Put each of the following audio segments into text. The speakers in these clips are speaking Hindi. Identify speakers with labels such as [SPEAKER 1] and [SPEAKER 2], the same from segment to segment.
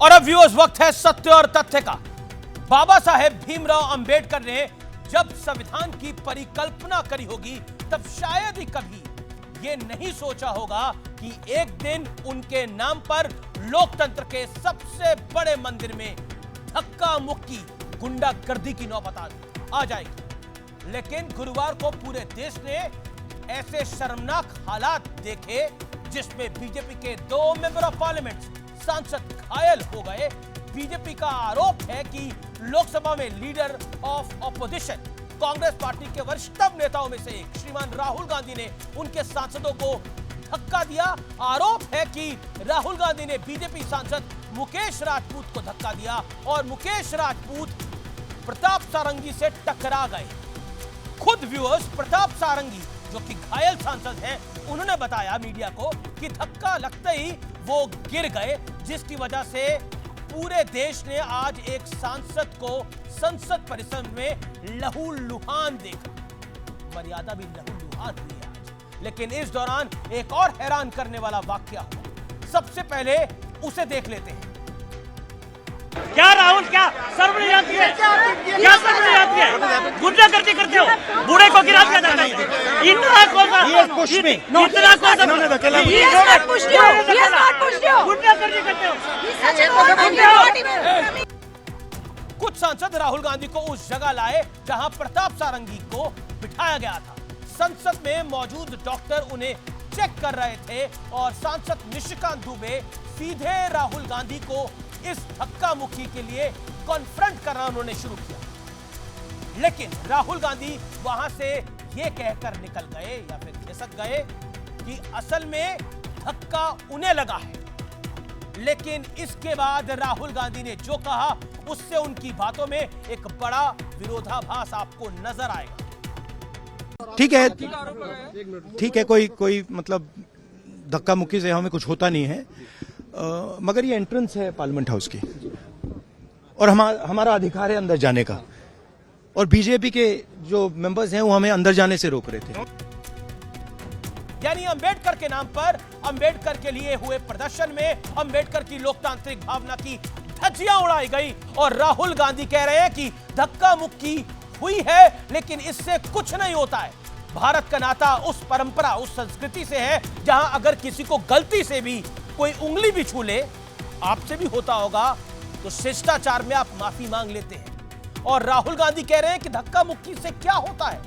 [SPEAKER 1] और अब व्यूअर्स वक्त है सत्य और तथ्य का। बाबा साहेब भीमराव अंबेडकर ने जब संविधान की परिकल्पना करी होगी तब शायद ही कभी ये नहीं सोचा होगा कि एक दिन उनके नाम पर लोकतंत्र के सबसे बड़े मंदिर में धक्का मुक्की गुंडागर्दी की नौबत आ जाएगी। लेकिन गुरुवार को पूरे देश ने ऐसे शर्मनाक हालात देखे जिसमें बीजेपी के 2 मेंबर ऑफ पार्लियामेंट सांसद घायल हो गए। बीजेपी का आरोप है कि लोकसभा में leader of opposition Congress party के वरिष्ठतम नेताओं में से एक श्रीमान राहुल गांधी ने उनके सांसदों को धक्का दिया। आरोप है कि राहुल गांधी ने बीजेपी सांसद मुकेश राजपूत को धक्का दिया और मुकेश राजपूत प्रताप सारंगी से टकरा गए। खुद व्यूअर्स प्रताप सारंगी जो कि घायल सांसद हैं, उन्होंने बताया मीडिया को कि धक्का लगते ही वो गिर गए, जिसकी वजह से पूरे देश ने आज एक सांसद को संसद परिसर में लहूलुहान देखा। मर्यादा भी लहूलुहान हुई है आज। लेकिन इस दौरान एक और हैरान करने वाला वाकया हुआ। सबसे पहले उसे देख लेते हैं।
[SPEAKER 2] क्या राहुल, क्या शर्म नहीं आती है? क्या शर्म नहीं आती है? गुंडागर्दी करते हो, बूढ़े को गिरा दिया जाता है। इतना कौन सा गुंडागर्दी करते हो?
[SPEAKER 1] कुछ सांसद राहुल गांधी को उस जगह लाए जहां प्रताप सारंगी को बिठाया गया था। संसद में मौजूद डॉक्टर उन्हें चेक कर रहे थे और सांसद निशिकांत दुबे सीधे राहुल गांधी को इस धक्का मुक्की के लिए कॉन्फ्रंट करना उन्होंने शुरू किया। लेकिन राहुल गांधी वहां से ये कहकर निकल गए या फिर खिसक गए कि असल में धक्का उन्हें लगा है। लेकिन इसके बाद राहुल गांधी ने जो कहा उससे उनकी बातों में एक बड़ा विरोधाभास आपको नजर आएगा।
[SPEAKER 3] ठीक है, कोई मतलब धक्का मुक्की से हमें कुछ होता नहीं है, मगर ये एंट्रेंस है पार्लियामेंट हाउस की और हमारा अधिकार है अंदर जाने का, और बीजेपी के जो मेंबर्स हैं वो हमें अंदर जाने से रोक रहे थे।
[SPEAKER 1] यानी अंबेडकर के नाम पर, अंबेडकर के लिए हुए प्रदर्शन में अंबेडकर की लोकतांत्रिक भावना की धज्जियां उड़ाई गई और राहुल गांधी कह रहे हैं कि धक्का मुक्की हुई है लेकिन इससे कुछ नहीं होता है। भारत का नाता उस परंपरा, उस संस्कृति से है जहां अगर किसी को गलती से भी कोई उंगली भी छू ले, आपसे भी होता होगा, तो शिष्टाचार में आप माफी मांग लेते हैं। और राहुल गांधी कह रहे हैं कि धक्का मुक्की से क्या होता है।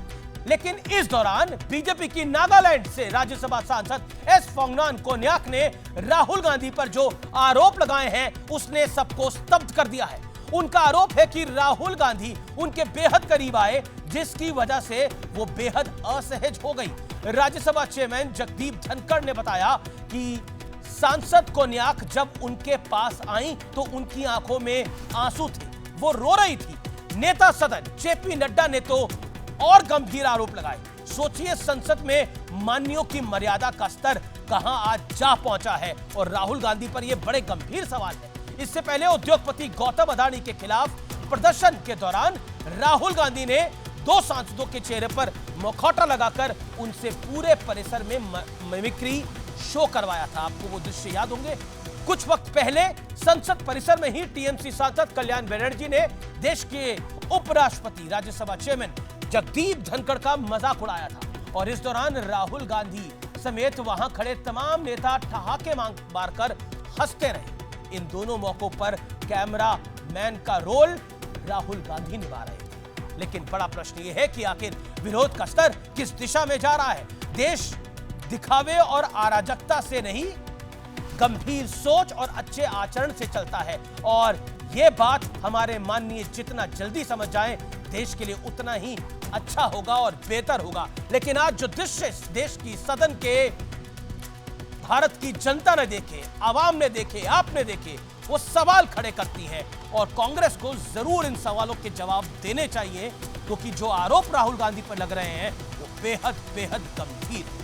[SPEAKER 1] लेकिन इस दौरान बीजेपी की नागालैंड से राज्यसभा सांसद एस फोंगनान कोन्याक ने राहुल गांधी पर जो आरोप लगाए हैं उसने सबको स्तब्ध कर दिया है। उनका आरोप है कि राहुल गांधी उनके बेहद करीब आए जिसकी वजह से वो बेहद असहज हो गई। राज्यसभा चेयरमैन जगदीप धनखड़ ने बताया कि सांसद कोन्याक जब उनके पास आई तो उनकी आंखों में आंसू थे, वो रो रही थी। नेता सदन जेपी नड्डा ने तो और गंभीर आरोप लगाए। सोचिए संसद में माननीयों की मर्यादा का स्तर कहां आज जा पहुंचा है और राहुल गांधी पर यह बड़े गंभीर सवाल है। इससे पहले उद्योगपति गौतम अदानी के खिलाफ प्रदर्शन के दौरान राहुल गांधी ने 2 सांसदों के चेहरे पर मुखौटा लगाकर उनसे पूरे परिसर में मिमिक्री शो करवाया था। आपको वो दृश्य याद होंगे। कुछ वक्त पहले संसद परिसर में ही टीएमसी सांसद कल्याण बनर्जी ने देश के उपराष्ट्रपति राज्यसभा चेयरमैन जगदीप धनखड़ का मजाक उड़ाया था और इस दौरान राहुल गांधी समेत वहां खड़े तमाम नेता ठहाके मारकर हंसते रहे। इन दोनों मौकों पर कैमरा मैन का रोल राहुल गांधी निभा रहे थे। लेकिन बड़ा प्रश्न यह है कि आखिर विरोध का स्तर किस दिशा में जा रहा है। देश दिखावे और अराजकता से नहीं, गंभीर सोच और अच्छे आचरण से चलता है और यह बात हमारे माननीय जितना जल्दी समझ जाएं, देश के लिए उतना ही अच्छा होगा और बेहतर होगा। लेकिन आज जो दृश्य देश की सदन के भारत की जनता ने देखे, आवाम ने देखे, आपने देखे, वो सवाल खड़े करती है और कांग्रेस को जरूर इन सवालों के जवाब देने चाहिए क्योंकि जो आरोप राहुल गांधी पर लग रहे हैं वो बेहद बेहद गंभीर है।